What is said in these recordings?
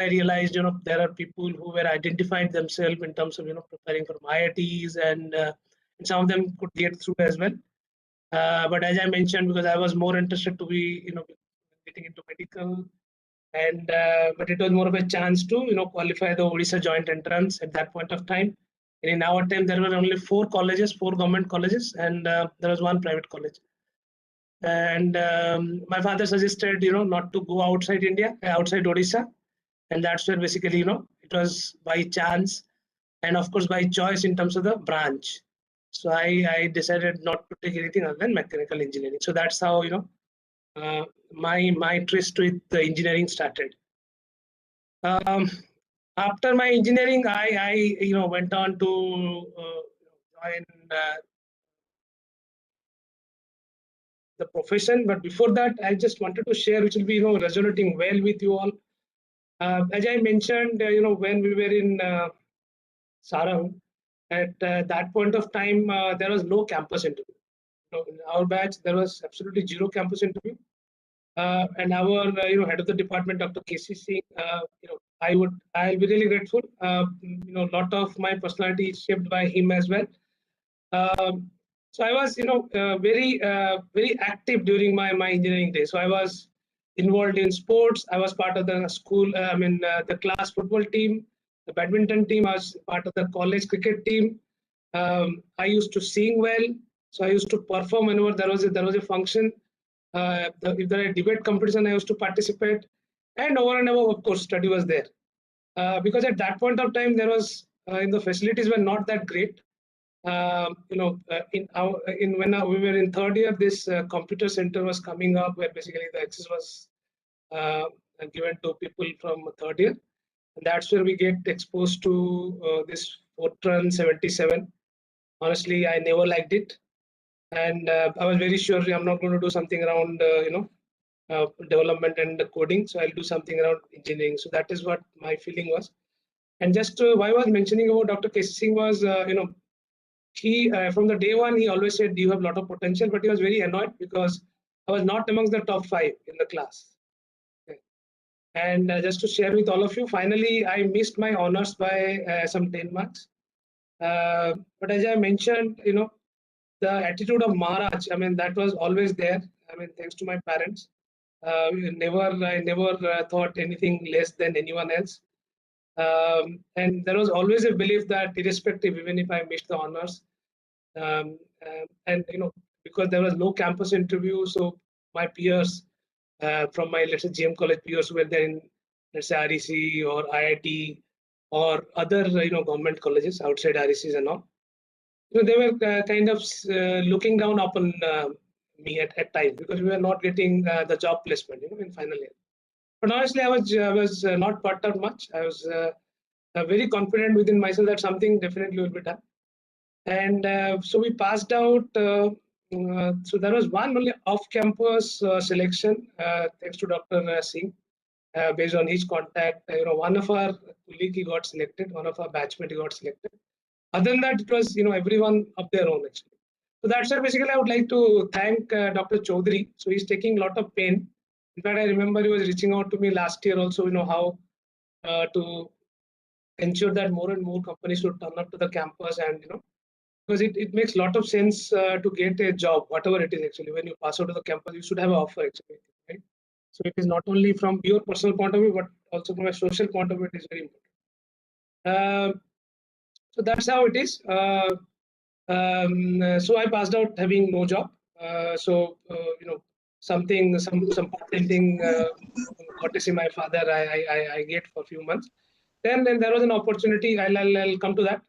I realized, there are people who were identified themselves in terms of, preparing for IITs, and some of them could get through as well. But as I mentioned, because I was more interested to be, getting into medical, and but it was more of a chance to, qualify the Odisha joint entrance at that point of time. And in our time, there were only 4 colleges, 4 government colleges, and there was 1 private college. And my father suggested, not to go outside India, outside Odisha, and that's where basically, it was by chance, and of course by choice in terms of the branch. So I decided not to take anything other than mechanical engineering. So that's how, my interest with the engineering started. After my engineering, I went on to join the profession. But before that, I just wanted to share, which will be, resonating well with you all. As I mentioned, when we were in Sarang, at that point of time, there was no campus interview. In our batch, there was absolutely 0 campus interview. And our head of the department, Dr. K.C. Singh, I'll be really grateful. A lot of my personality is shaped by him as well. So I was very active during my engineering days. So I was involved in sports. I was part of the school, the class football team, the badminton team. I was part of the college cricket team. I used to sing well, so I used to perform whenever there was a function. If there are debate competition, I used to participate, and over and above, of course, study was there. Because at that point of time, there was the facilities were not that great. When we were in 3rd year, this computer center was coming up, where basically the access was given to people from 3rd year, and that's where we get exposed to this Fortran 77. Honestly, I never liked it, and I was very sure I'm not going to do something around development and coding, so I'll do something around engineering. So that is what my feeling was. And just why I was mentioning about Dr. K.C. Singh was, he from the day one, he always said you have a lot of potential, but he was very annoyed because I was not amongst the top 5 in the class. Okay. And just to share with all of you, finally I missed my honors by some 10 marks. But as I mentioned, the attitude of Maharaj, that was always there. Thanks to my parents. I never thought anything less than anyone else. And there was always a belief that irrespective, even if I missed the honors, and because there was no campus interview, so my peers from my, let's say, GM college peers who were there in, let's say, REC or IIT or other government colleges outside RECs and all, they were kind of looking down upon me at times, because we were not getting the job placement in final year. But honestly, I was not perturbed much. I was very confident within myself that something definitely will be done. And so we passed out. So there was one only off-campus selection, thanks to Dr. Singh, based on his contact. One of our colleague, he got selected. One of our batchmates got selected. Other than that, it was everyone of their own actually. So that's why basically I would like to thank Dr. Chaudhary. So he's taking a lot of pain. In fact, I remember he was reaching out to me last year also, how to ensure that more and more companies should turn up to the campus, and because it makes a lot of sense to get a job, whatever it is actually. When you pass out of the campus, you should have an offer actually, right? So it is not only from your personal point of view, but also from a social point of view, it is very important. So that's how it is. So I passed out having no job. Some patenting courtesy my father I get for a few months. Then there was an opportunity. I'll come to that.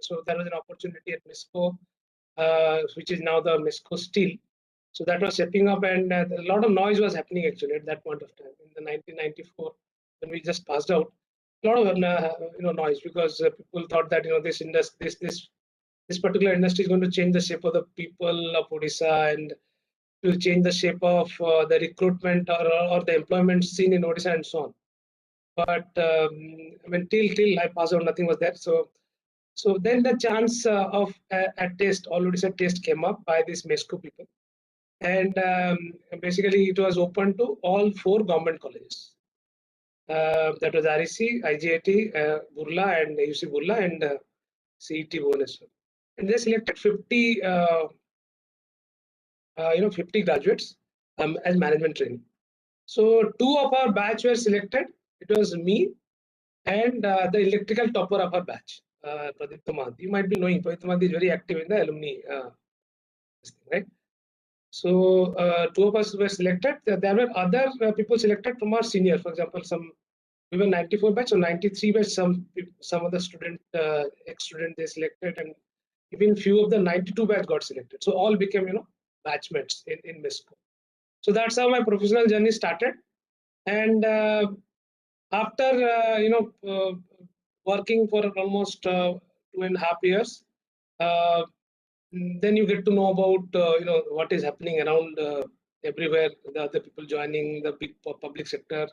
So there was an opportunity at MESCO, which is now the MESCO Steel. So that was setting up, and a lot of noise was happening actually at that point of time in the 1994 when we just passed out. A lot of noise, because people thought that this particular industry is going to change the shape of the people of Odisha, and to change the shape of the recruitment or the employment scene in Odisha and so on. But till I passed out, nothing was there. So then the chance of a test, all Odisha test came up by these MESCO people, and basically it was open to all 4 government colleges. That was REC, IGIT, Burla, and UC Burla, and CET Bhubaneswar. And they selected 50, 50 graduates as management training. So two of our batch were selected. It was me and the electrical topper of our batch, Pradipta Mahanti. You might be knowing Pradipta Mahanti is very active in the alumni, right? So two of us were selected. There were other people selected from our senior. For example, we were 94 batch, so 93 batch. Some of the student, ex-student, they selected, and even few of the 92 batch got selected. So all became batchmates in MESCO. So that's how my professional journey started. And after working for almost 2.5 years, uh, then you get to know about what is happening around everywhere, the other people joining the big public sector,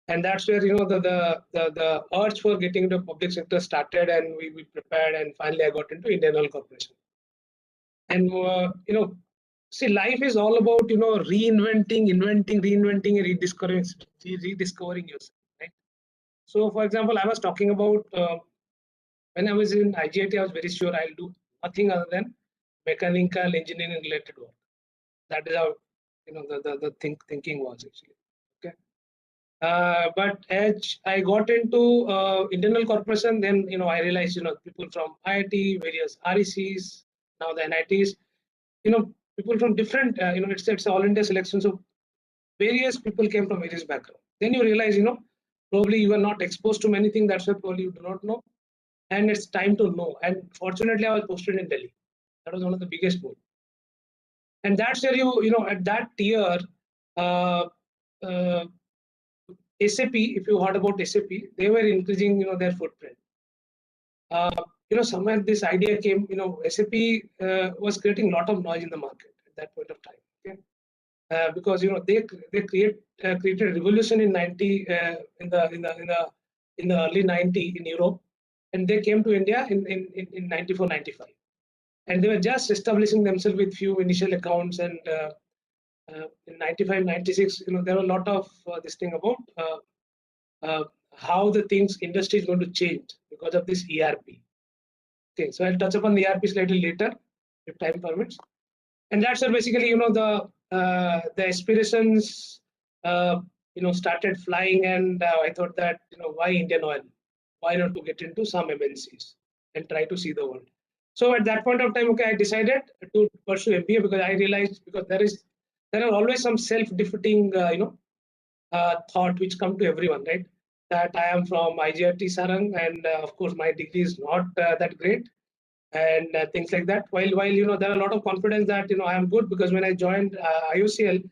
and that's where the urge for getting into public sector started, and we prepared, and finally I got into Indian Oil Corporation. And see, life is all about reinventing, reinventing, and rediscovering yourself, right? So, for example, I was talking about when I was in IGIT, I was very sure I'll do nothing other than mechanical engineering related work. That is how the thinking was actually. Okay. But as I got into Indian Oil Corporation, then I realized people from IIT, various RECs, now the NITs, people from different it's all India selection, so various people came from various backgrounds. Then you realize probably you are not exposed to many things, that's why probably you do not know, and it's time to know. And fortunately I was posted in Delhi. That was one of the biggest goals. And that's where at that year, uh, uh, SAP, if you heard about SAP, they were increasing their footprint. Somewhere this idea came, SAP was creating a lot of noise in the market at that point of time. Okay? Because they created a revolution in 90 in the early 90 in Europe, and they came to India in 94, 95, and they were just establishing themselves with few initial accounts, and in 95, 96, there were a lot of this thing about how the things industry is going to change because of this ERP. Okay, so I'll touch upon the ERP slightly later if time permits. And that's where basically the aspirations started flying, and I thought that why Indian Oil, why not to get into some MNCs and try to see the world. So at that point of time, okay, I decided to pursue MBA because I realized, because there are always some self-defeating thought which come to everyone, right? That I am from IGIT Sarang, and of course my degree is not that great, and things like that. While there are a lot of confidence that I am good, because when I joined IOCL,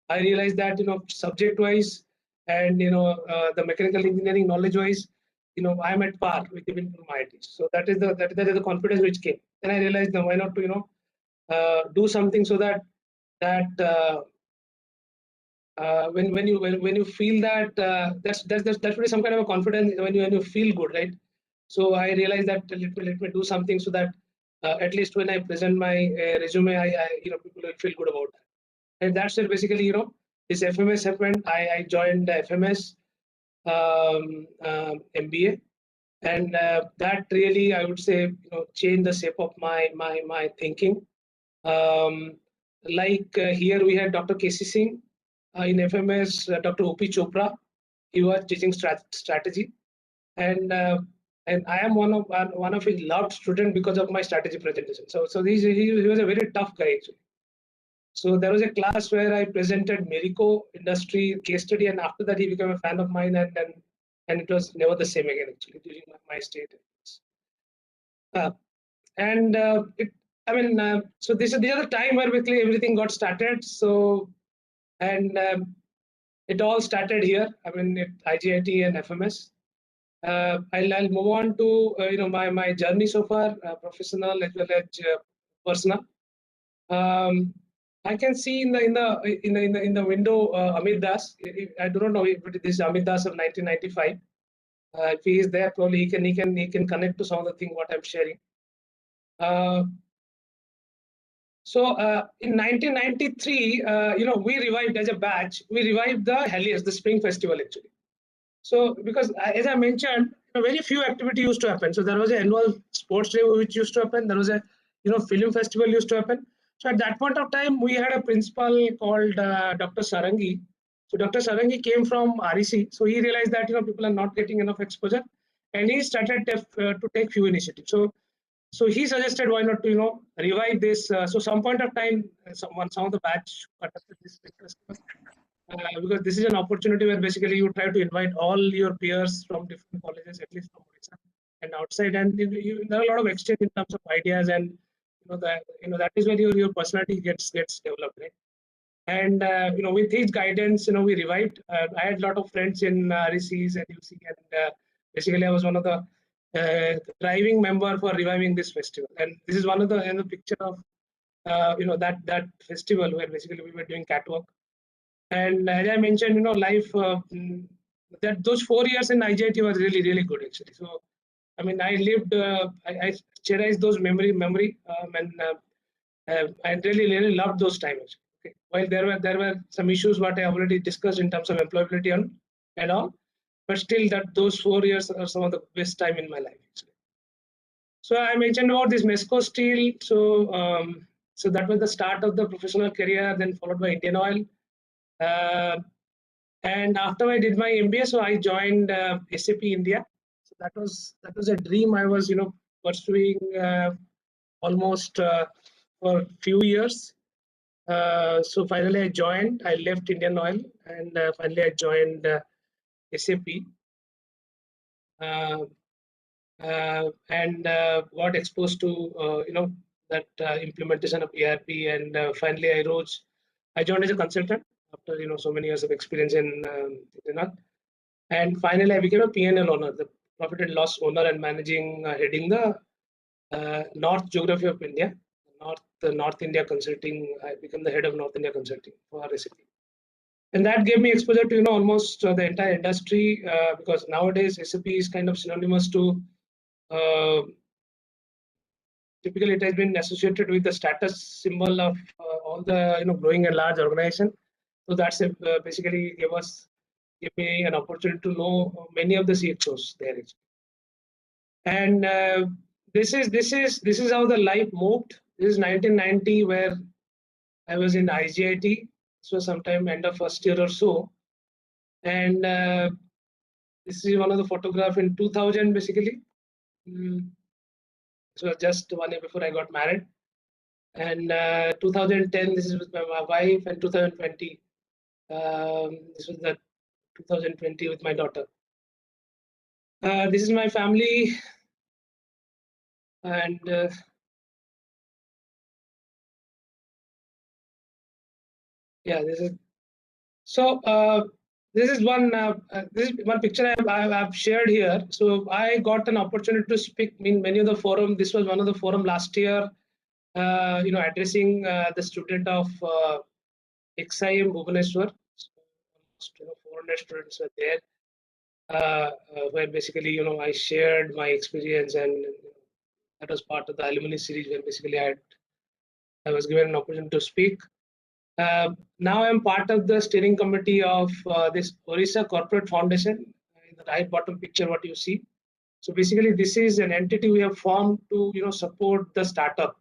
I realized that subject wise and the mechanical engineering knowledge wise, I am at par with even from IIT. So that is the confidence which came. Then I realized, why not to do something so that when you feel that that's really some kind of a confidence when you feel good, right? So I realized that let me do something so that at least when I present my resume, I people will feel good about that. And that's it. Basically, this FMS happened. I joined FMS MBA, and that really, I would say, changed the shape of my thinking. Um, here we had Dr. KC Singh, in FMS, Dr. OP Chopra. He was teaching strategy, and I am one of his loved student because of my strategy presentation. So he was a very tough guy actually. So there was a class where I presented Merico industry case study, and after that he became a fan of mine, and it was never the same again actually during my state. And so this is the other time where basically everything got started. So and it all started here. I mean, at IGIT and FMS. I'll move on to my journey so far, professional as well as personal. I can see in the window Amit Das. I do not know if this is Amit Das of 1995. If he is there, probably he can connect to some of the thing what I'm sharing. So in 1993, we revived as a batch. We revived the Helios, the Spring Festival actually. So because as I mentioned, very few activity used to happen. So there was an annual sports day which used to happen. There was a film festival used to happen. So at that point of time, we had a principal called Dr. Sarangi. So Dr. Sarangi came from REC. So he realized that people are not getting enough exposure, and he started to take few initiatives. So he suggested why not to revive this. So some point of time, some of the batch conducted this festival, because this is an opportunity where basically you try to invite all your peers from different colleges, at least from Odisha and outside, and there are a lot of exchange in terms of ideas, and that is where your personality gets developed, right? And with his guidance, we revived. I had a lot of friends in RECs and UC, and basically I was one of the driving member for reviving this festival. And this is one of the picture of that festival where basically we were doing catwalk. And as I mentioned, life that those 4 years in IJT was really really good actually. So I mean, I lived, I cherish those memory, and I really really loved those times. Okay. While there were some issues what I already discussed in terms of employability and all, but still those 4 years are some of the best time in my life. Actually. So I mentioned about this Mesco Steel. So that was the start of the professional career, then followed by Indian Oil. Uh, and after I did my MBA, so I joined SAP India. So that was a dream I was pursuing almost for a few years. So finally I joined. I left Indian Oil, and finally I joined SAP. Uh, and got exposed to that implementation of ERP, and finally I joined as a consultant after so many years of experience in and finally I became a P&L owner, the profit and loss owner, and managing heading the North geography of India, North India consulting. I became the head of North India consulting for SAP. And that gave me exposure to almost the entire industry, because nowadays SAP is kind of synonymous to uh, typically it has been associated with the status symbol of all the growing and large organization. So that's basically gave me an opportunity to know many of the CXOs there. And this is how the life moved. This is 1990 where I was in IGIT. This was sometime end of first year or so, and this is one of the photograph in 2000 basically. Mm, this was just 1 year before I got married. And 2010, this is with my wife, and 2020, this was the 2020 with my daughter. This is my family, and yeah, this is so. This is one picture I've shared here. So I got an opportunity to speak in many of the forum. This was one of the forum last year. Addressing the student of XIM Bhubaneswar. So almost 400 students were there. Where basically I shared my experience, and that was part of the alumni series where basically I was given an opportunity to speak. Now I'm part of the steering committee of this Orissa Corporate Foundation. In the right bottom picture, what you see. So basically, this is an entity we have formed to support the startup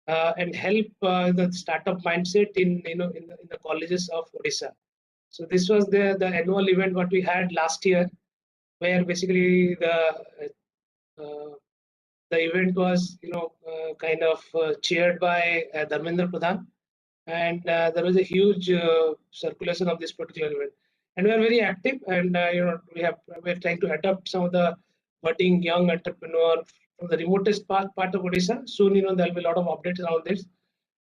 and help the startup mindset in the colleges of Odisha. So this was the annual event what we had last year, where basically uh, the event was kind of chaired by Dharmendra Pradhan, and there was a huge circulation of this particular event. And we are very active, and we're trying to adopt some of the budding young entrepreneur from the remotest part of Odisha. Soon, there'll be a lot of updates around this,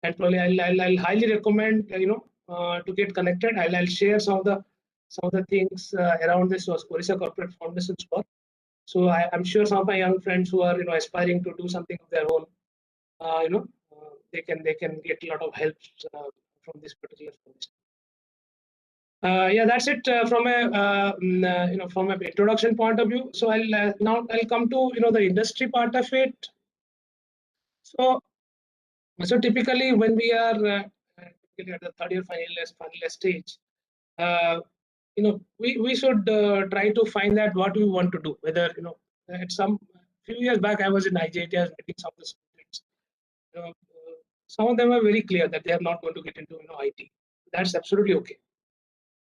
and probably I'll highly recommend to get connected. I'll share some of the things around this Orissa Corporate Foundation's work. So I'm sure some of my young friends who are aspiring to do something of their own, they can get a lot of help from this particular foundation. Yeah, that's it from an introduction point of view. So I'll come to the industry part of it. So typically when we are typically at the third year final year stage, uh, we should try to find out what we want to do. Whether at some few years back, I was in IJT, I was meeting some of the students. Some of them are very clear that they are not going to get into IT. That's absolutely okay.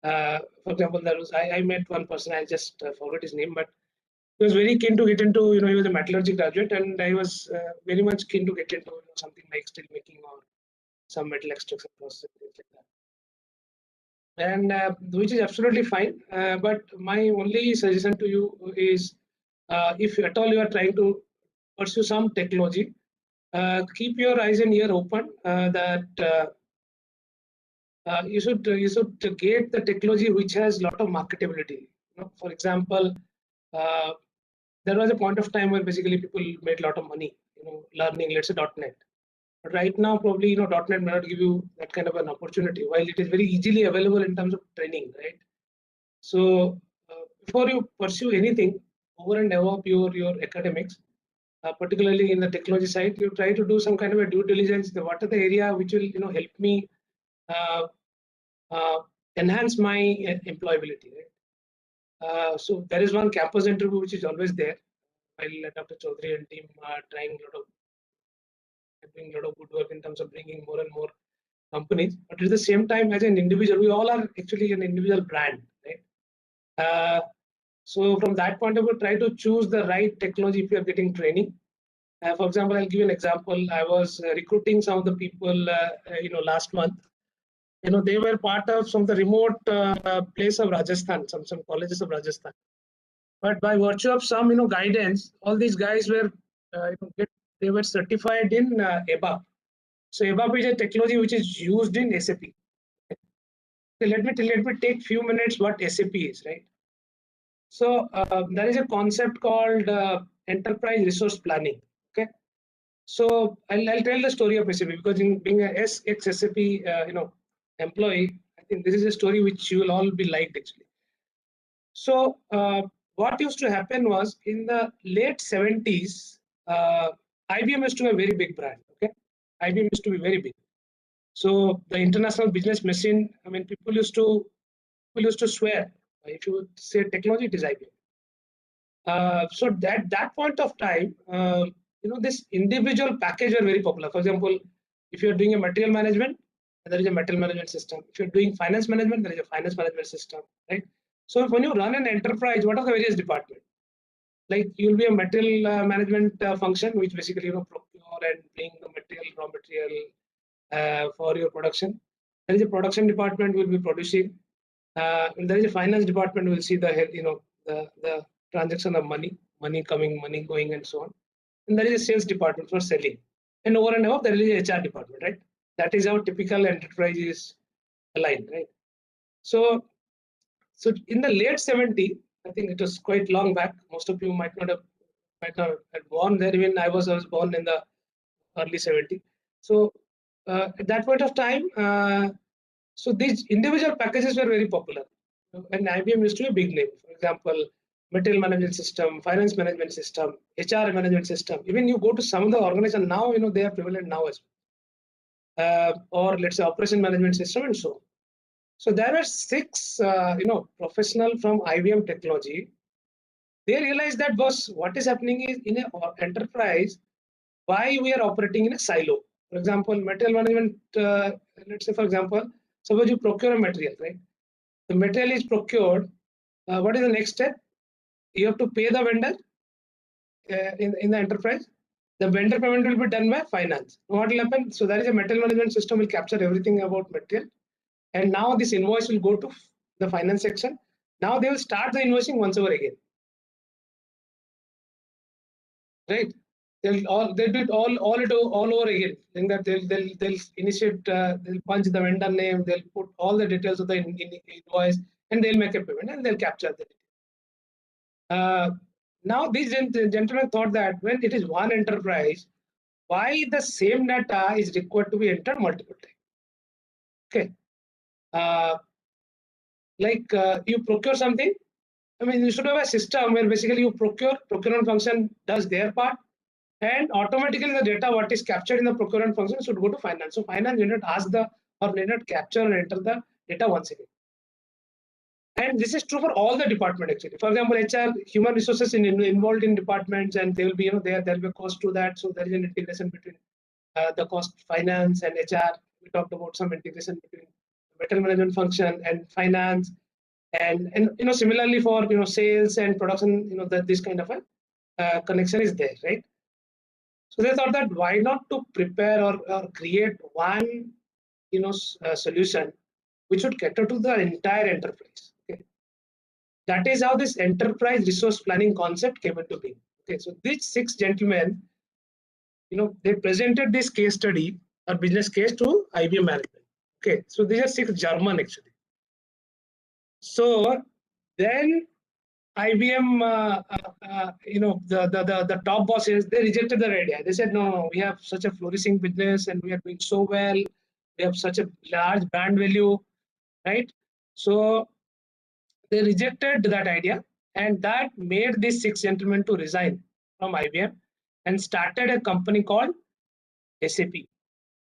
For example, I met one person. I just forgot his name, but he was very keen to get into. He was a metallurgy graduate, and I was very much keen to get into something like steel making or some metal extraction process, things like that. And which is absolutely fine. But my only suggestion to you is, if at all you are trying to pursue some technology, keep your eyes and ear open. That you should get the technology which has a lot of marketability. For example, uh, there was a point of time where basically people made a lot of money, learning, let's say, .NET. But right now, probably .NET may not give you that kind of an opportunity, while it is very easily available in terms of training, right? So before you pursue anything over and above your academics, particularly in the technology side, you try to do some kind of a due diligence. What are the area which will help me uh, uh, enhance my employability, right? So there is one campus interview which is always there, while Dr. Chaudhary and team are trying doing a lot of good work in terms of bringing more and more companies. But at the same time, as an individual, we all are actually an individual brand, right? So from that point of view, try to choose the right technology if you are getting training. For example, I'll give you an example. I was recruiting some of the people, last month. They were part of some of the remote place of Rajasthan, some colleges of Rajasthan. But by virtue of some, guidance, all these guys were, they were certified in ABAP. So ABAP is a technology which is used in SAP. So let me take few minutes what SAP is, right? So there is a concept called enterprise resource planning. Okay, so I'll tell the story of SAP, because in being a ex SAP employee, I think this is a story which you will all be liked actually. So what used to happen was, in the late 70s, IBM used to be a very big brand. Okay, IBM used to be very big. So the international business machine. I mean, people used to swear, if you would say technology, it is IBM. So that point of time, this individual package are very popular. For example, if you're doing a material management, there is a material management system. If you're doing finance management, there is a finance management system, right? So when you run an enterprise, what are the various departments? Like, you'll be a material management function, which basically procure and bring the material, raw material for your production. There is a production department will be producing. And there is a finance department will see the transaction of money coming, money going, and so on. And there is a sales department for selling. And over and above, there is a HR department, right? That is how typical enterprise is aligned, right? So in the late 70s, I think it was quite long back. Most of you might not have born there. Even I was born in the early 70s. So at that point of time, so these individual packages were very popular, and IBM used to be a big name. For example, material management system, finance management system, HR management system. Even you go to some of the organizations now, they are prevalent now as well. Or let's say operation management system and so on. So there were six, professional from IBM technology. They realized that, boss, what is happening is, in an enterprise, why we are operating in a silo. For example, material management, let's say, for example, suppose you procure a material, right? The material is procured. What is the next step? You have to pay the vendor in the enterprise. The vendor payment will be done by finance. What will happen? So there is a material management system will capture everything about material. And now this invoice will go to the finance section. Now they will start the invoicing once over again. Right? They'll do it all over again. In that they'll initiate, they'll punch the vendor name, they'll put all the details of the invoice, and they'll make a payment and they'll capture the now these gentlemen thought that, when it is one enterprise, why the same data is required to be entered multiple times? Okay, you procure something. I mean, you should have a system where basically you procurement function does their part, and automatically the data what is captured in the procurement function should go to finance. So finance need not ask or need not capture and enter the data once again. And this is true for all the department actually. For example, HR, human resources involved in departments, and they will be, there will be a cost to that. So there is an integration between the cost finance and HR. We talked about some integration between material management function and finance, and similarly for sales and production, that this kind of a connection is there, right? So they thought that why not to prepare or create one solution which would cater to the entire enterprise. Okay, that is how this enterprise resource planning concept came into being. Okay, so these six gentlemen, they presented this case study or business case to IBM management. Okay, so these are six German actually. So then IBM, the top bosses, they rejected the idea. They said, no, we have such a flourishing business and we are doing so well. We have such a large brand value, right? So they rejected that idea, and that made these six gentlemen to resign from IBM and started a company called SAP.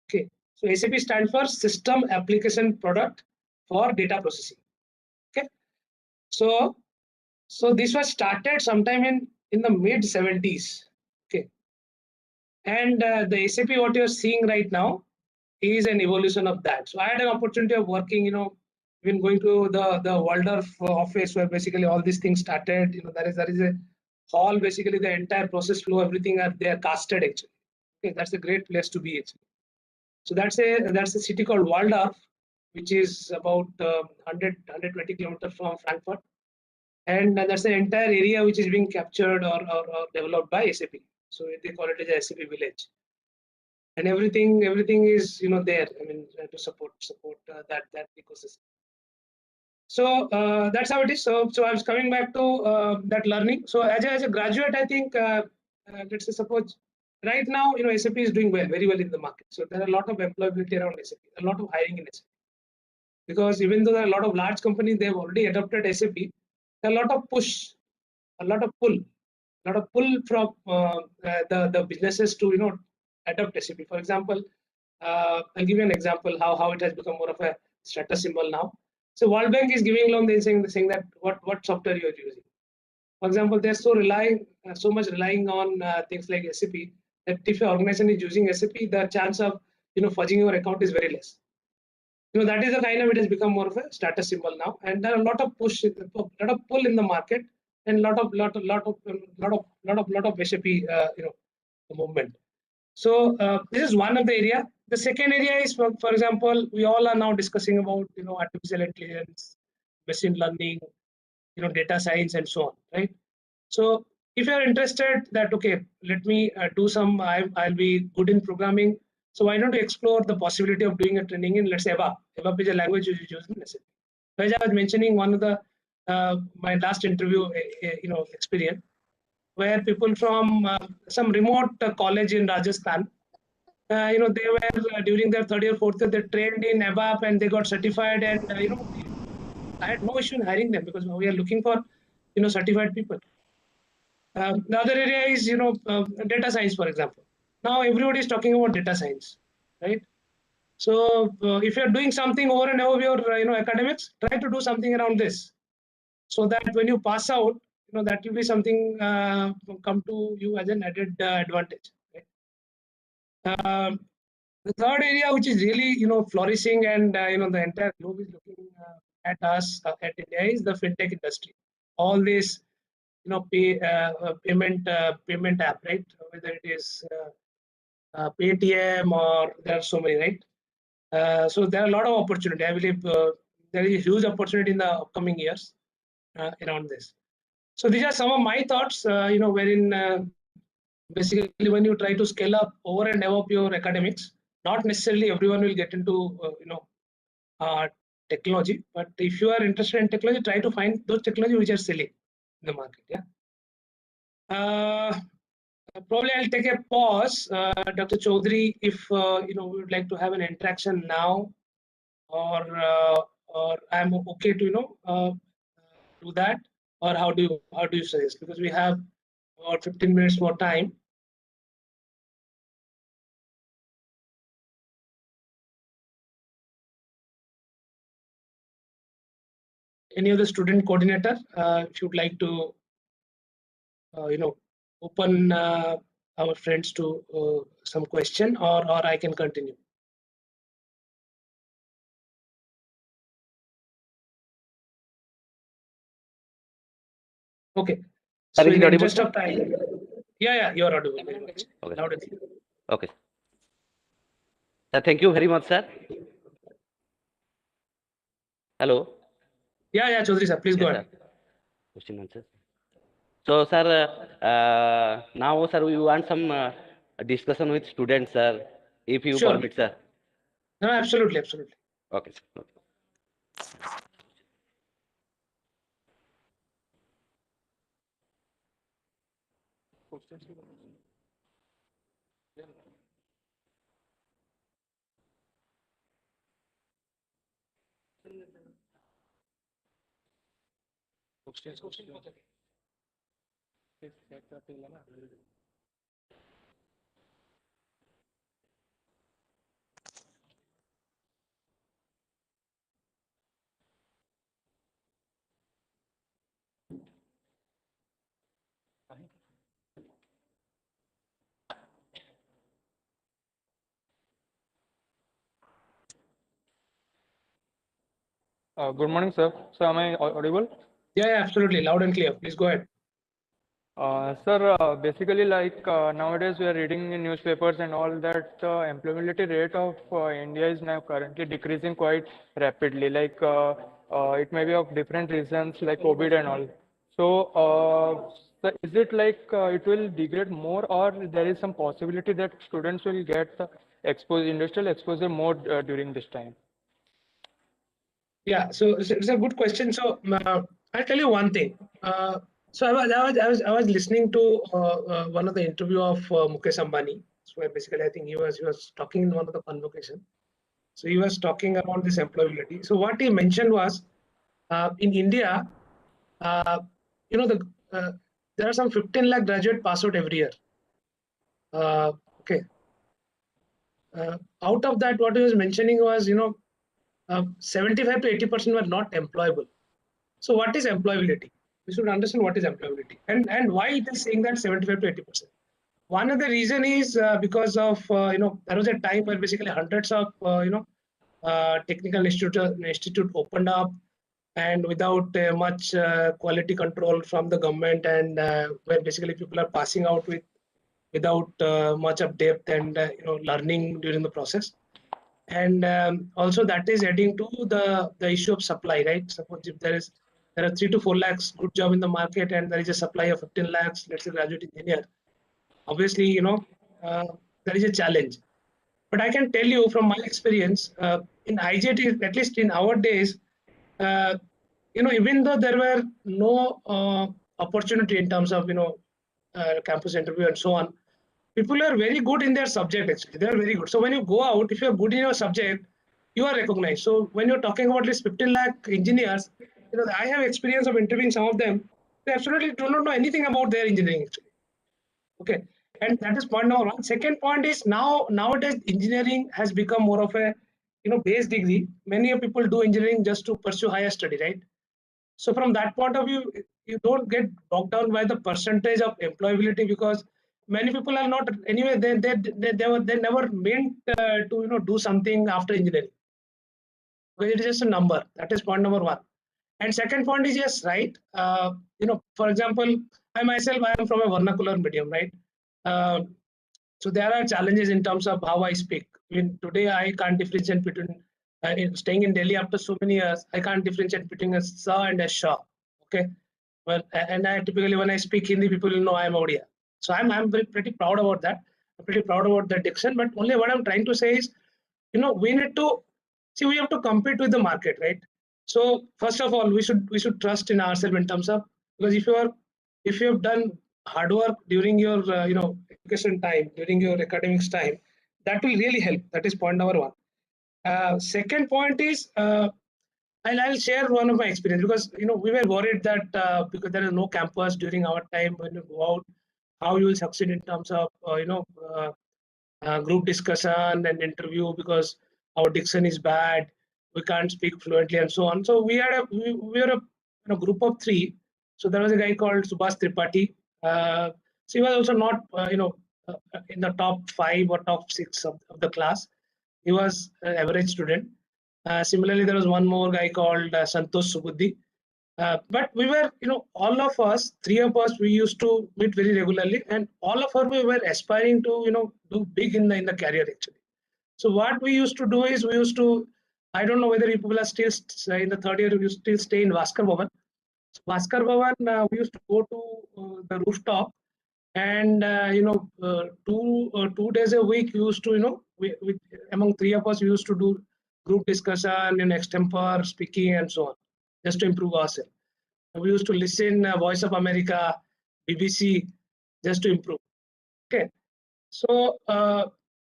Okay, so SAP stands for System Application Product for Data Processing. Okay, so this was started sometime in the mid 70s. Okay, and the SAP what you're seeing right now is an evolution of that. So I had an opportunity of working, even going to the Waldorf office where basically all these things started. There is a hall, basically the entire process flow, everything are there casted actually. Okay, that's a great place to be actually. So that's a city called Waldorf, which is about 120 kilometers from Frankfurt, and that's the entire area which is being captured or developed by SAP. So they call it as a SAP village, and everything is there. I mean, to support that ecosystem. So that's how it is. So I was coming back to that learning. So as a graduate, I think let's say suppose right now SAP is doing very well in the market. So there are a lot of employability around SAP, a lot of hiring in SAP. Because even though there are a lot of large companies, they have already adopted SAP, there are a lot of push, a lot of pull, from the businesses to adopt SAP. For example, I'll give you an example how it has become more of a status symbol now. So World Bank is giving loan, they're saying that what software you are using. For example, they're so much relying on things like SAP that if your organization is using SAP, the chance of fudging your account is very less. That is the kind of, it has become more of a status symbol now, and there are a lot of pull in the market, and lot of SAP movement. So this is one of the area. The second area is, for example, we all are now discussing about artificial intelligence, machine learning, data science, and so on, right? So if you are interested that okay, let me do some, I'll be good in programming. So why don't you explore the possibility of doing a training in, let's say, ABAP. ABAP is a language which is used in SAP. As I was mentioning, one of the my last interview, experience, where people from some remote college in Rajasthan, they were during their third year, fourth year, they trained in ABAP and they got certified, and I had no issue in hiring them because we are looking for certified people. The other area is data science, for example. Now everybody is talking about data science, right? So if you're doing something over and above your academics, try to do something around this, so that when you pass out, that will be something come to you as an added advantage. Right? The third area, which is really flourishing, and the entire globe is looking at us at India, is the fintech industry. All this payment app, right? Whether it is Paytm, or there are so many, right? So there are a lot of opportunity. I believe there is a huge opportunity in the upcoming years around this. So these are some of my thoughts. Wherein basically when you try to scale up over and above your academics, not necessarily everyone will get into technology. But if you are interested in technology, try to find those technology which are selling in the market. Yeah. Probably I'll take a pause, Dr. Chaudhary, if we would like to have an interaction now, or I'm okay to do that, or how do you suggest? Because we have about 15 minutes more time. any of the student coordinator, if you'd like to, open our friends to some question, or I can continue. Okay. Sir, So is in it the audible, interest sir? of time, yeah, you're audible very much. Okay. Loud and clear. Okay. Sir, thank you very much, sir. Hello. Yeah, Chaudhary sir, please go Yes, ahead. sir. Question answer. So, sir, now, sir, we want some discussion with students, sir, if you Sure. permit, sir. No, absolutely. Okay, sir. Okay. Good morning, sir. So, am I audible? Yeah, absolutely. Loud and clear. Please go ahead. Sir, basically, like nowadays we are reading in newspapers and all that employability rate of India is now currently decreasing quite rapidly. Like it may be of different reasons, like COVID and all. So, is it like it will degrade more, or there is some possibility that students will get industrial exposure more during this time? Yeah, so it's a good question. So I'll tell you one thing. So I was listening to one of the interview of Mukesh Ambani. So basically, I think he was talking in one of the convocation. So he was talking about this employability. So what he mentioned was, in India, uh, the there are some 15 lakh graduate pass out every year. Okay. Out of that, what he was mentioning was, 75 to 80% were not employable. So what is employability? We should understand what is employability and why it is saying that 75 to 80%. One of the reason is because of there was a time where basically hundreds of technical institute opened up, and without much quality control from the government, and where basically people are passing out without much of depth and learning during the process. And also that is adding to the issue of supply, right? Suppose if there are 3 to 4 lakhs good job in the market, and there is a supply of 15 lakhs, let's say, graduate engineer, obviously uh, there is a challenge. But I can tell you from my experience, in IJT, at least in our days, uh, even though there were no opportunity in terms of campus interview and so on, people are very good in their subject. Actually, they are very good. So when you go out, if you are good in your subject, you are recognized. So when you're talking about this 15 lakh engineers, I have experience of interviewing some of them. They absolutely do not know anything about their engineering. Actually. Okay, and that is point number one. Second point is, nowadays engineering has become more of a base degree. Many of people do engineering just to pursue higher study, right? So from that point of view, you don't get bogged down by the percentage of employability, because many people are not anyway. They never meant to do something after engineering, because it is just a number. That is point number one. And second point is, yes, right. For example, I am from a vernacular medium, right? Uh, so there are challenges in terms of how I speak. I mean, today I can't differentiate between staying in Delhi after so many years. I can't differentiate between a sa and a sha. Okay, well, and I typically, when I speak Hindi, people will know I am Odia. So I'm pretty proud about that. I'm pretty proud about the diction. But only what I'm trying to say is, we need to see, we have to compete with the market, right? So first of all, we should trust in ourselves in terms of, because if you have done hard work during your education time, during your academics time, that will really help. That is point number one. Second point is, I'll share one of my experience, because we were worried that because there is no campus during our time, when you go out, how you will succeed in terms of group discussion and interview, because our diction is bad. we can't speak fluently and so on. So we were a group of three. So there was a guy called Subhash Tripathi. So he was also not in the top 5 or top 6 of the class. He was an average student. Similarly, there was one more guy called Santosh Subuddhi. But we were, all of us, 3 of us, we used to meet very regularly, and all of us we were aspiring to, do big in the career actually. So what we used to do is we used to, I don't know whether you people are still in the third year, you still stay in Vaskar Bhavan. So Vaskar Bhavan, we used to go to the rooftop, and 2 days a week we used to, we among 3 of us, we used to do group discussion in extempore speaking and so on, just to improve ourselves. We used to listen Voice of America, BBC, just to improve. Okay, so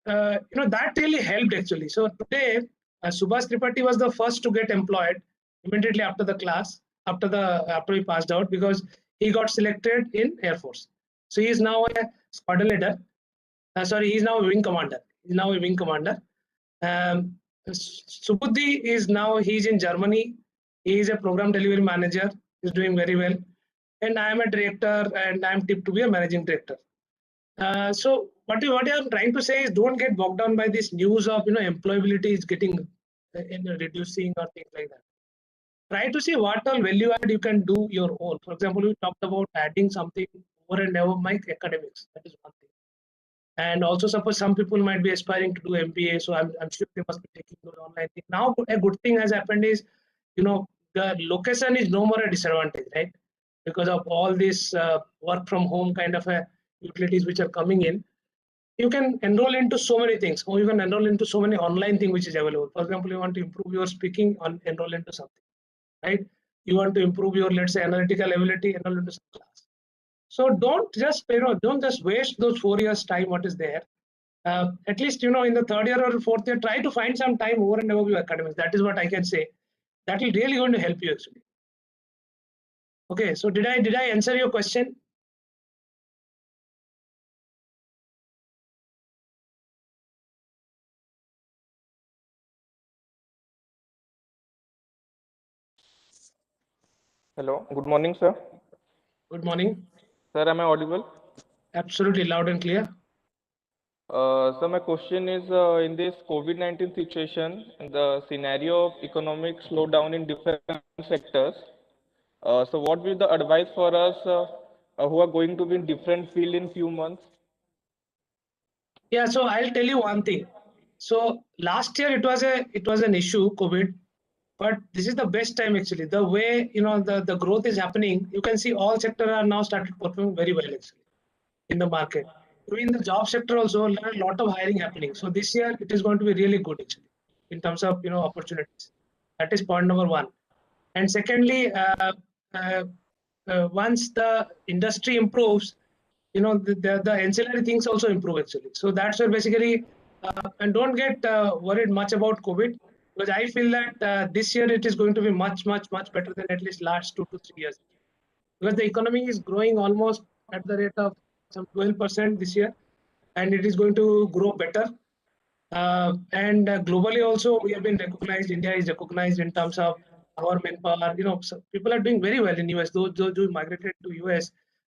that really helped actually. So today, Subhash Tripathi was the first to get employed immediately after the class, after he passed out, because he got selected in Air Force. So he is now a squadron leader. He's now a wing commander. He's now a wing commander. Um, Subuddhi he's in Germany. He is a program delivery manager. He's doing very well. And I am a director, and I am tipped to be a managing director. So what I'm trying to say is, don't get bogged down by this news of employability is getting reducing or things like that. Try to see what all value add you can do your own. For example, we talked about adding something over and above my academics. That is one thing. And also, suppose some people might be aspiring to do MBA, so I'm sure they must be taking those online things. Now, a good thing has happened is, the location is no more a disadvantage, right? Because of all this work from home kind of utilities which are coming in, you can enroll into so many things, or you can enroll into so many online things which is available. For example, you want to improve your speaking, enroll into something, right? You want to improve your, let's say, analytical ability, enroll into some class. So don't just waste those 4 years time what is there. At least in the third year or fourth year, try to find some time over and above your academics. That is what I can say. That will really going to help you actually. Okay, so did I answer your question? Hello, good morning, sir. Good morning. Sir, am I audible? Absolutely loud and clear. So my question is, in this COVID-19 situation, the scenario of economic slowdown in different sectors, so what will the advice for us who are going to be in different field in few months? Yeah, so I'll tell you one thing. So last year it was an issue, COVID, but this is the best time actually. The way the growth is happening, you can see all sectors are now started performing very well actually in the market. In the job sector also, there are a lot of hiring happening. So this year it is going to be really good actually in terms of opportunities. That is point number one. And secondly, uh, once the industry improves, the ancillary things also improve actually. So that's where basically, and don't get worried much about COVID, because I feel that this year it is going to be much, much, much better than at least last 2 to 3 years, because the economy is growing almost at the rate of some 12% this year, and it is going to grow better. And globally also, we have been recognized. India is recognized in terms of our manpower. So people are doing very well in US. Those who migrated to US,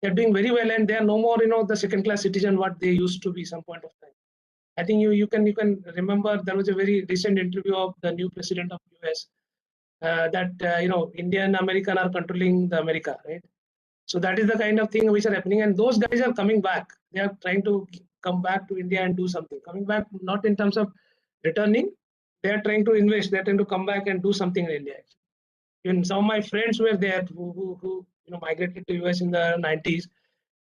they're doing very well, and they are no more, the second-class citizen what they used to be some point of time. I think you can remember there was a very recent interview of the new president of US, that India and American are controlling the America, right? So that is the kind of thing which are happening, and those guys are coming back. They are trying to come back to India and do something. Coming back not in terms of returning, they are trying to invest. They are trying to come back and do something in India. Even some of my friends were there who migrated to US in the 90s.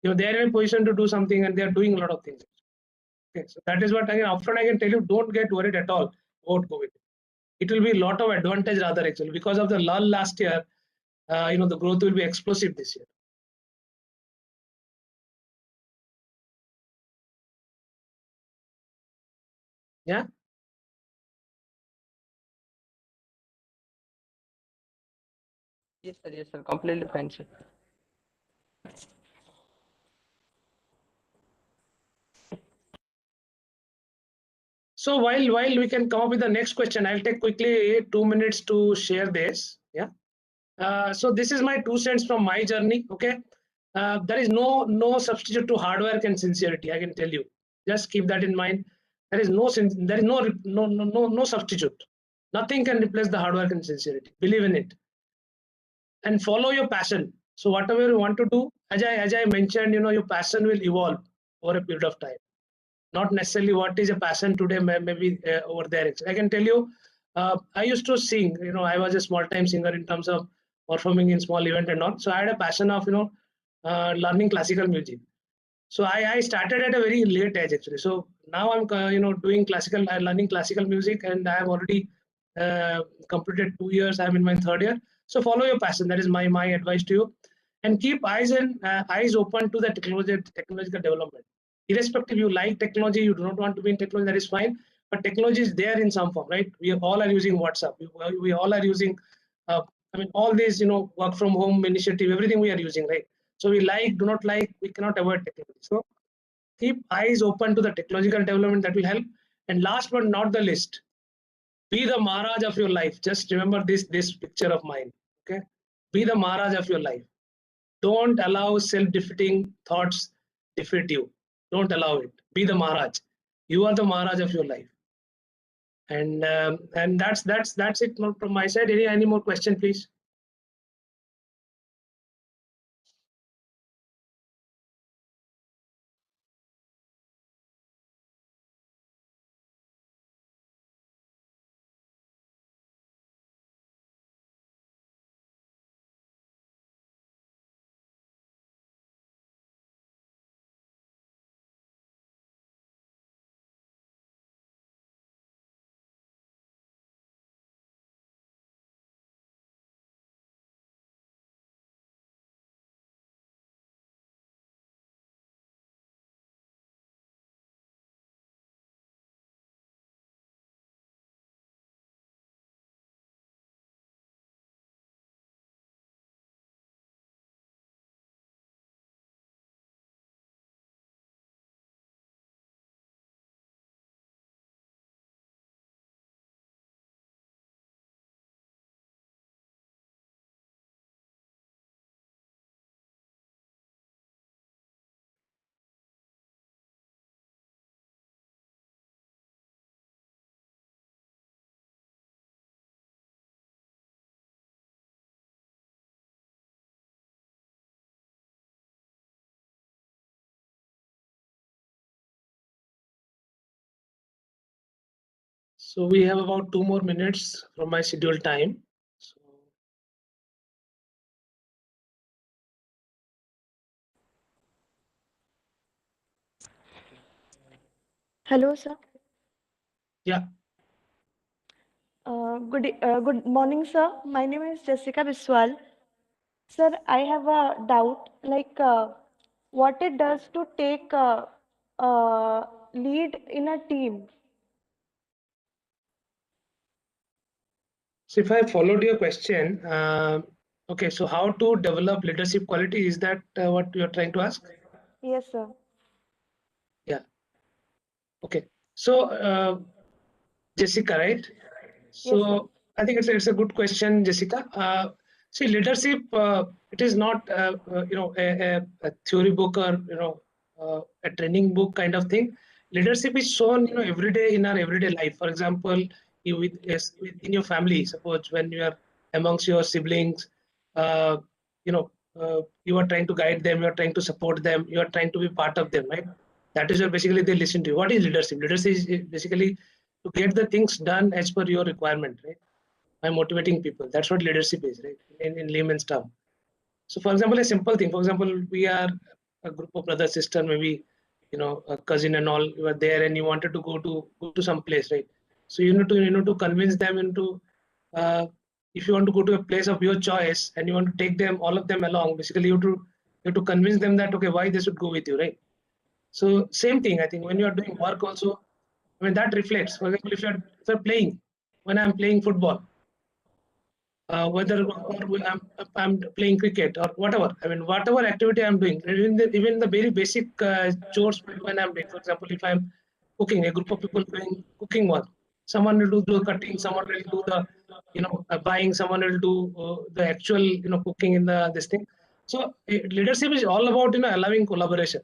They are in a position to do something, and they are doing a lot of things. Okay, so that is what upfront I can tell you. Don't get worried at all about COVID. It will be a lot of advantage rather actually, because of the lull last year. The growth will be explosive this year. Yeah. Yes, sir. Completely fine, sir. So while we can come up with the next question, I'll take quickly 2 minutes to share this. Yeah. So this is my 2 cents from my journey. Okay. There is no substitute to hard work and sincerity. I can tell you. Just keep that in mind. There is no substitute. Nothing can replace the hard work and sincerity. Believe in it and follow your passion. So whatever you want to do, as I mentioned, your passion will evolve over a period of time. Not necessarily what is a passion today, maybe over there. I can tell you, I used to sing. I was a small-time singer in terms of performing in small event and all. So I had a passion of learning classical music. So I started at a very late age actually. So now I'm doing learning classical music, and I have already completed 2 years. I'm in my third year. So follow your passion. That is my advice to you, and keep eyes open to the technological development. Irrespective, you like technology, you do not want to be in technology, that is fine. But technology is there in some form, right? We all are using WhatsApp. We all are using. All these work from home initiative, everything we are using, right? So we do not like, we cannot avoid technology. So keep eyes open to the technological development that will help. And last but not the least, be the Maharaj of your life. Just remember this picture of mine. Okay, be the Maharaj of your life. Don't allow self-defeating thoughts defeat you. Don't allow it. Be the Maharaj. You are the Maharaj of your life. And that's it from my side. Any more question, please? So we have about 2 more minutes from my scheduled time. So Hello, sir. yeah, Good morning, sir. My name is Jessica Biswal. Sir, I have a doubt, like what it does to take lead in a team. so if I followed your question, okay, so how to develop leadership quality, is that what you're trying to ask? Yes, sir. Yeah. Okay. So Jessica, right? Yes, sir. So I think it's a good question, Jessica. See, leadership, it is not a theory book or a training book kind of thing. Leadership is shown every day in our everyday life. For example, in your family, suppose when you are amongst your siblings, uh, you are trying to guide them, you are trying to support them, you are trying to be part of them, right? That is where basically they listen to you. What is leadership? Leadership is basically to get the things done as per your requirement, right? By motivating people. That's what leadership is, right? In layman's term. So, for example, a simple thing. For example, we are a group of brother, sister, maybe a cousin and all. You are there, and you wanted to go to some place, right? So you need to convince them into. If you want to go to a place of your choice and you want to take them all of them along, basically you have to convince them that okay, why they should go with you, right? So same thing, I think when you are doing work also, that reflects. For example, if you're playing, when I'm playing football, whether or I'm playing cricket or whatever. Whatever activity I'm doing, even the very basic chores when I'm doing. For example, if I'm cooking, a group of people doing cooking work. Someone will do the cutting, someone will do the, buying, someone will do the actual, cooking in the this thing. So leadership is all about, allowing collaboration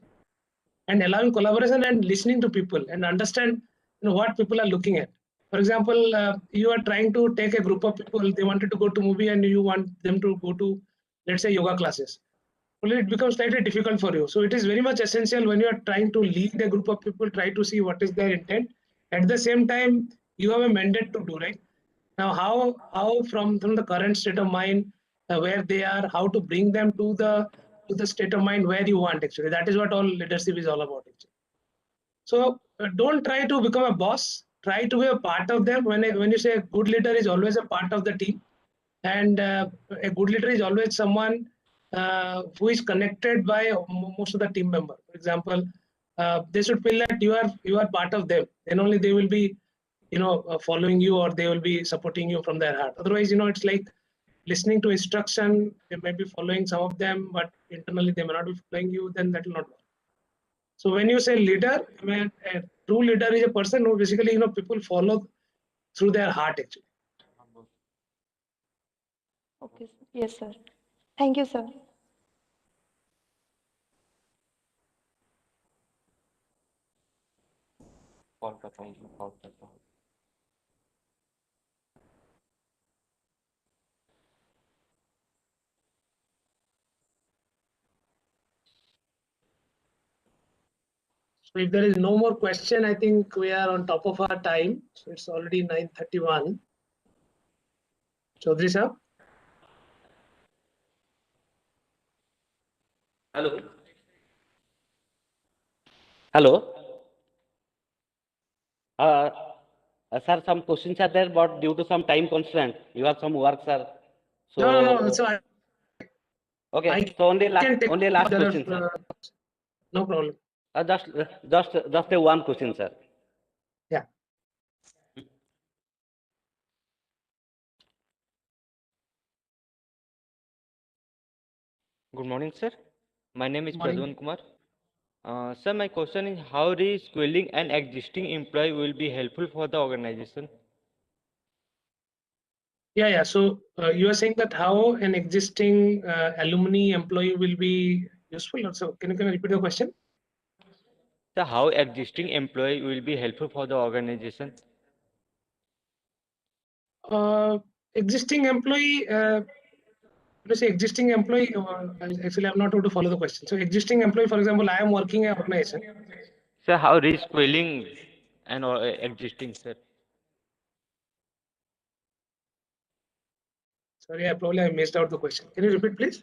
and listening to people and understand, what people are looking at. For example, you are trying to take a group of people, they wanted to go to movie and you want them to go to, let's say, yoga classes. Well, it becomes slightly difficult for you. So it is very much essential when you are trying to lead a group of people, try to see what is their intent. At the same time, you have a mandate to do, right? Now, how from the current state of mind, where they are, how to bring them to the state of mind where you want, actually. That is what all leadership is all about, actually. So don't try to become a boss. Try to be a part of them. When you say a good leader is always a part of the team, and a good leader is always someone who is connected by most of the team member. For example, they should feel that you are part of them. Then only they will be, following you, or they will be supporting you from their heart. Otherwise, it's like listening to instruction. They may be following some of them, but internally they may not be following you. Then that will not work. So when you say leader, I mean, a true leader is a person who basically, people follow through their heart, actually. Okay, sir. Yes, sir. Thank you, sir. So if there is no more question, I think we are on top of our time. So it's already 9:31. Chaudhary sir. Hello. Hello. Sir, some questions are there, but due to some time constraint, you have some work, sir. No. So, So okay. I So can take only last other, question, sir. no problem. Just a one question, sir. Yeah. Good morning, sir. My name is Morning. Pradwan Kumar. Sir, my question is how reskilling an existing employee will be helpful for the organization? Yeah. So you are saying that how an existing alumni employee will be useful. So can you repeat the question? So, how existing employee will be helpful for the organization? Existing employee. When you say existing employee, actually, I'm not able to follow the question. So existing employee, for example, I am working in an organization. Sir, how reskilling an existing, sir? Sorry, I missed out the question. Can you repeat, please?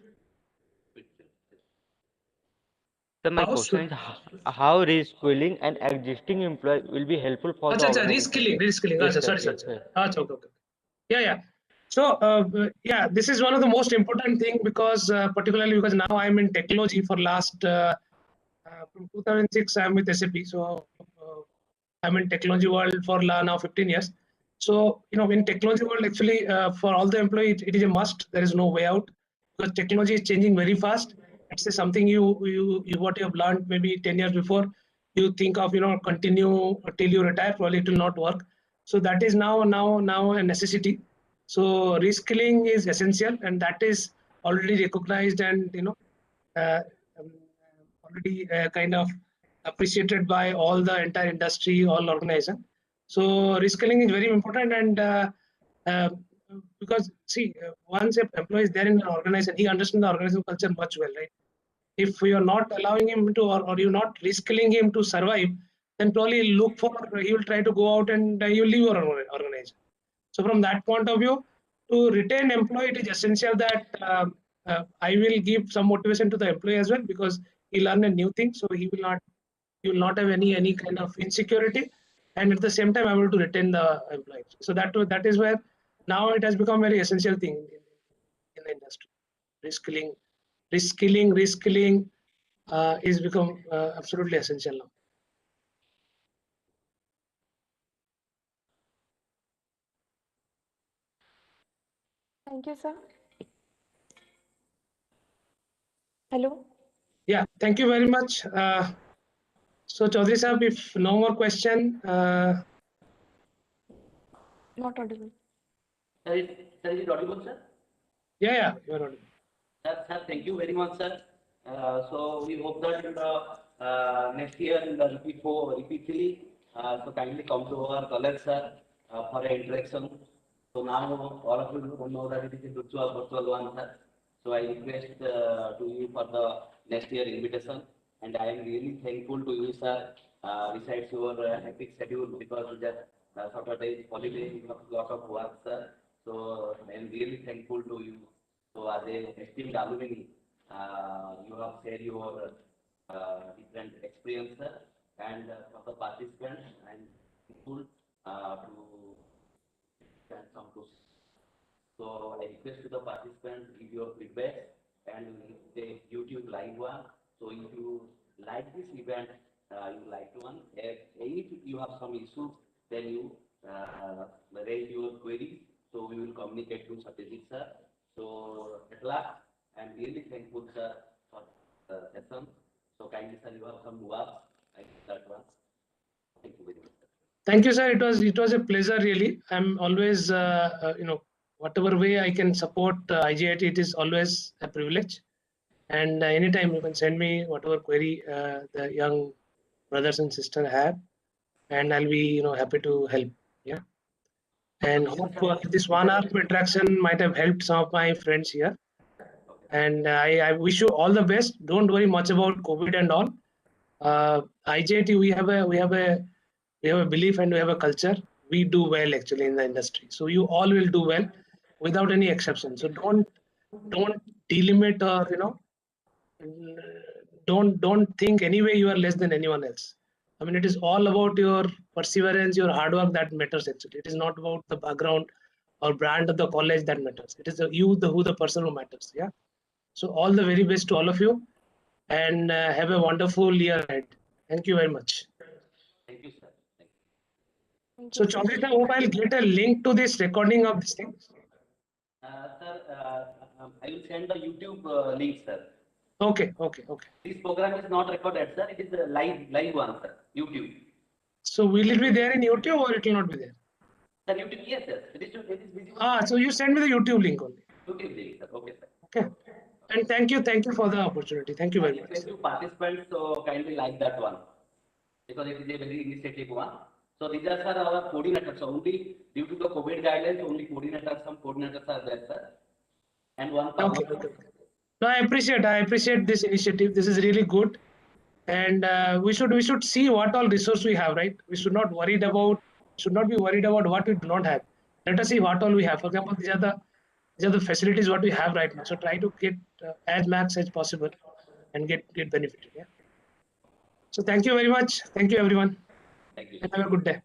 Sir, my How question should? is how reskilling an existing employee will be helpful for the Acha, organization? reskilling. Yes, Acha, sir. sorry. Yes, sir. Acha, okay. Yeah. So, this is one of the most important thing because particularly because now I'm in technology for last from 2006 I'm with SAP. So I'm in technology world for now 15 years. So in technology world, actually, for all the employees, it is a must. There is no way out because technology is changing very fast. It's something you what you have learned maybe 10 years before. You think of continue till you retire. Probably it will not work. So that is now a necessity. So reskilling is essential, and that is already recognized and uh, um, already kind of appreciated by all the entire industry, all organization. So reskilling is very important, and uh, because see, once an employee is there in an organization, he understands the organization culture much well, right? If you are not allowing him to, or you're not reskilling him to survive, then probably he will try to go out and he will leave your organization. So from that point of view, to retain employee, it is essential that I will give some motivation to the employee as well because he learn a new thing, so he will not have any kind of insecurity, and at the same time, I'm able to retain the employee. So that is where now it has become very essential thing in the industry. Reskilling is become absolutely essential now. Thank you, sir. Hello. Yeah, thank you very much. So Chaudhary Sahab, if no more question, Not audible. Sir, is it audible, sir? yeah, you are audible. Sir, thank you very much, sir. So we hope that in the next year in the repeat 4, repeat 3, so kindly come to our college, sir, for an interaction. So now all of you know that it is a virtual one, sir. So I request to you for the next year invitation, and I am really thankful to you, sir. Besides your hectic schedule, because that Saturday holiday, you have a lot of work, sir. So I am really thankful to you. So as a esteemed alumni, you have shared your different experience, sir, and for the participants, I'm thankful to and some to. So I request to the participants give your feedback and the YouTube live one. So if you like this event, you like one. If you have some issues, then you raise your queries. So we will communicate to Satyajeet sir. So at last, I'm really thankful sir for the session. So kindly sir, you have some words. I that one. Thank you very much. Thank you, sir. It was a pleasure, really. I'm always, whatever way I can support IGIT, it is always a privilege. And anytime you can send me whatever query the young brothers and sisters have, and I'll be, happy to help. Yeah. And hope this 1 hour of interaction might have helped some of my friends here. And I wish you all the best. Don't worry much about COVID and all. IJT, we have a belief and we have a culture. We do well actually in the industry. So you all will do well without any exception. So don't delimit or don't think anyway you are less than anyone else. I mean, it is all about your perseverance, your hard work that matters actually. It is not about the background or brand of the college that matters. It is the person who matters. Yeah. So all the very best to all of you, and have a wonderful year ahead. Thank you very much. Thank you, sir. Thank you. Thank So you, sir. Chaudhary sir, hope I'll get a link to this recording of this thing. Sir, I will send the YouTube link, sir. Okay. This program is not recorded, sir. It is a live one, sir. YouTube. So will it be there in YouTube or it will not be there? Sir, YouTube, yes, sir. It is visible. So you send me the YouTube link only. YouTube link, sir. Okay, sir. Okay. And thank you for the opportunity. Thank you I very much. request you participants so kindly like that one because it is a very initiative one. So these are sir our coordinators. So only due to the COVID guidelines, only some coordinators are there, sir. And one Okay. person. No, I appreciate this initiative. This is really good, and we should see what all resource we have. Right? We should not be worried about what we do not have. Let us see what all we have. For example, these are the facilities what we have right now. So try to get as max as possible and get benefited. Yeah. So thank you very much. Thank you everyone. Thank you. And have a good day.